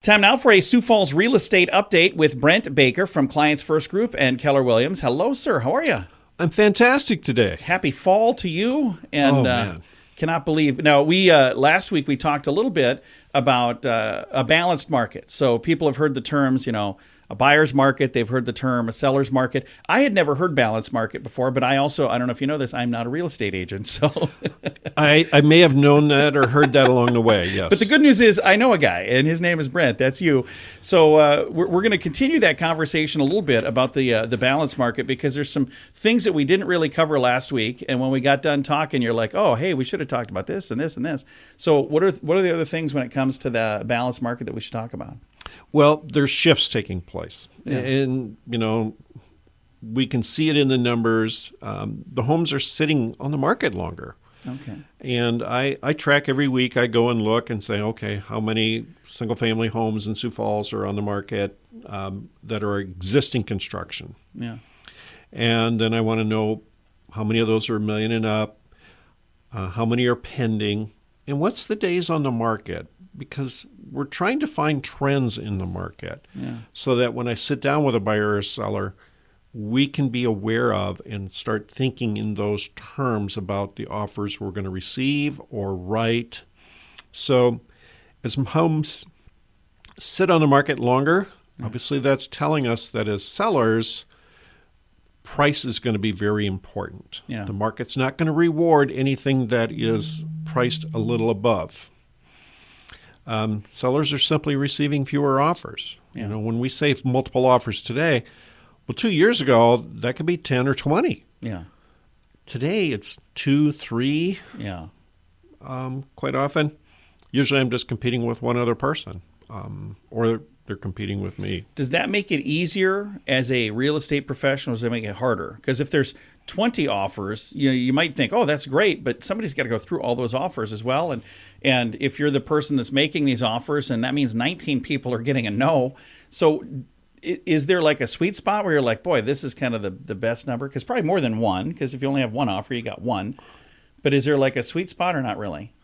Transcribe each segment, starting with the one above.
Time now for a Sioux Falls real estate update with Brent Baker from Clients First Group and Keller Williams. Hello, sir. How are you? I'm fantastic today. Happy fall to you. And man. Cannot believe. Now, we last week we talked a little bit about a balanced market. So people have heard the terms, a buyer's market. They've heard the term a seller's market. I had never heard balanced market before, but I don't know if you know this, I'm not a real estate agent. So I may have known that or heard that along the way, yes. But the good news is I know a guy, and his name is Brent. That's you. So we're going to continue that conversation a little bit about the balanced market, because there's some things that we didn't really cover last week. And when we got done talking, you're like, oh, hey, we should have talked about this and this and this. So what are the other things when it comes to the balanced market that we should talk about? Well, there's shifts taking place. Yeah. And, we can see it in the numbers. The homes are sitting on the market longer. Okay. And I track every week. I go and look and say, okay, how many single-family homes in Sioux Falls are on the market that are existing construction? Yeah. And then I want to know how many of those are $1 million and up, how many are pending, and what's the days on the market? Because we're trying to find trends in the market so that when I sit down with a buyer or seller, we can be aware of and start thinking in those terms about the offers we're going to receive or write. So as homes sit on the market longer, obviously that's telling us that as sellers, price is going to be very important. Yeah. The market's not going to reward anything that is priced a little above. Sellers are simply receiving fewer offers. Yeah. When we say multiple offers today, well, 2 years ago, that could be 10 or 20. Yeah. Today, it's 2, 3. Yeah. Quite often. Usually, I'm just competing with one other person, or they're competing with me. Does that make it easier as a real estate professional, or does it make it harder? Because if there's 20 offers, you might think, oh, that's great, but somebody's got to go through all those offers as well. And if you're the person that's making these offers, and that means 19 people are getting a no. So is there like a sweet spot where you're like, boy, this is kind of the best number? Because probably more than one, because if you only have one offer, you got one. But is there like a sweet spot or not really?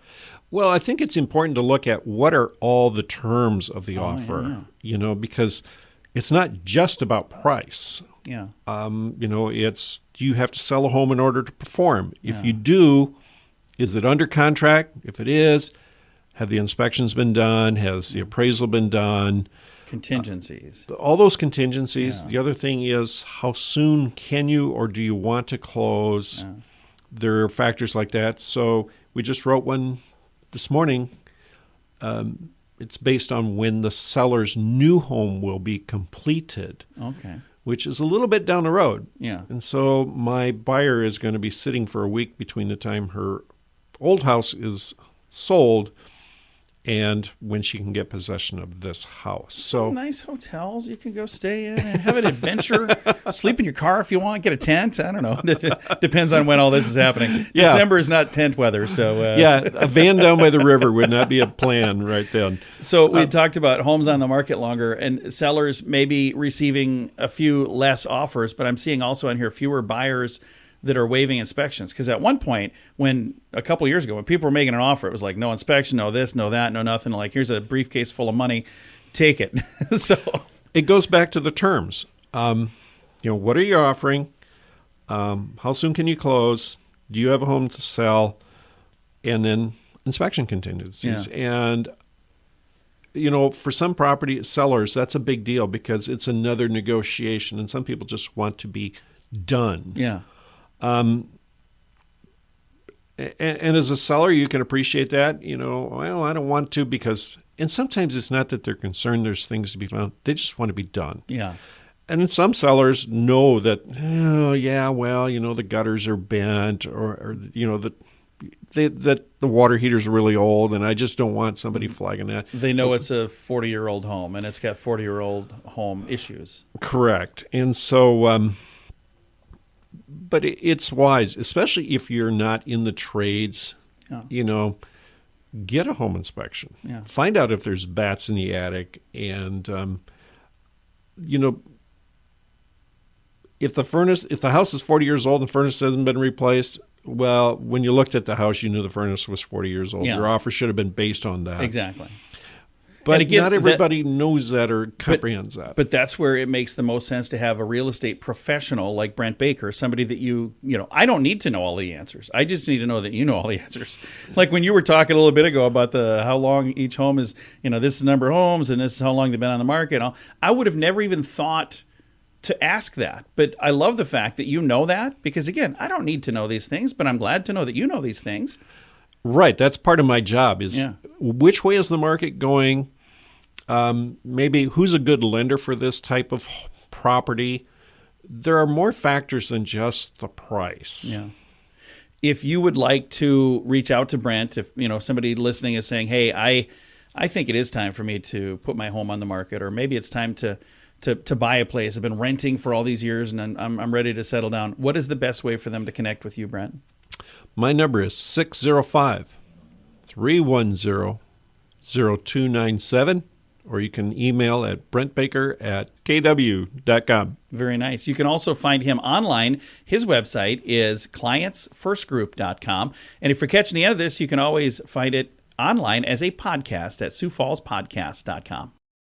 Well, I think it's important to look at what are all the terms of the offer, because it's not just about price. Yeah. It's, do you have to sell a home in order to perform? If you do, is it under contract? If it is, have the inspections been done? Has the appraisal been done? Contingencies. All those contingencies. Yeah. The other thing is, how soon can you or do you want to close? Yeah. There are factors like that. So we just wrote one this morning. It's based on when the seller's new home will be completed. Okay. Which is a little bit down the road. Yeah. And so my buyer is going to be sitting for a week between the time her old house is sold and when she can get possession of this house. So nice hotels you can go stay in and have an adventure. Sleep in your car if you want. Get a tent. I don't know. Depends on when all this is happening. Yeah. December is not tent weather, so a van down by the river would not be a plan right then. So we talked about homes on the market longer and sellers maybe receiving a few less offers, but I'm seeing also on here fewer buyers that are waiving inspections. Because at one point, a couple of years ago, when people were making an offer, it was like, no inspection, no this, no that, no nothing. Like, here's a briefcase full of money, take it. So it goes back to the terms. What are you offering? How soon can you close? Do you have a home to sell? And then inspection contingencies. Yeah. And, for some property sellers, that's a big deal because it's another negotiation, and some people just want to be done. Yeah. And as a seller, you can appreciate that. Well, I don't want to because, and sometimes it's not that they're concerned there's things to be found. They just want to be done. Yeah. And then some sellers know that, the gutters are bent or that the water heater's really old, and I just don't want somebody flagging that. They know it's a 40-year-old home, and it's got 40-year-old home issues. Correct. And so but it's wise, especially if you're not in the trades, get a home inspection. Yeah. Find out if there's bats in the attic. And, if the house is 40 years old and the furnace hasn't been replaced, well, when you looked at the house, you knew the furnace was 40 years old. Yeah. Your offer should have been based on that. Exactly. But again, not everybody knows that or comprehends that. But that's where it makes the most sense to have a real estate professional like Brent Baker, somebody that I don't need to know all the answers. I just need to know that you know all the answers. Like when you were talking a little bit ago about how long each home is, this is the number of homes and this is how long they've been on the market. I would have never even thought to ask that. But I love the fact that you know that because, again, I don't need to know these things, but I'm glad to know that you know these things. Right. That's part of my job is which way is the market going? Maybe who's a good lender for this type of property? There are more factors than just the price. Yeah. If you would like to reach out to Brent, if somebody listening is saying, "Hey, I think it is time for me to put my home on the market," or maybe it's time to buy a place. I've been renting for all these years, and I'm ready to settle down. What is the best way for them to connect with you, Brent? My number is 605-310-0297. Or you can email at brentbaker@kw.com. Very nice. You can also find him online. His website is clientsfirstgroup.com. And if you're catching the end of this, you can always find it online as a podcast at siouxfallspodcast.com.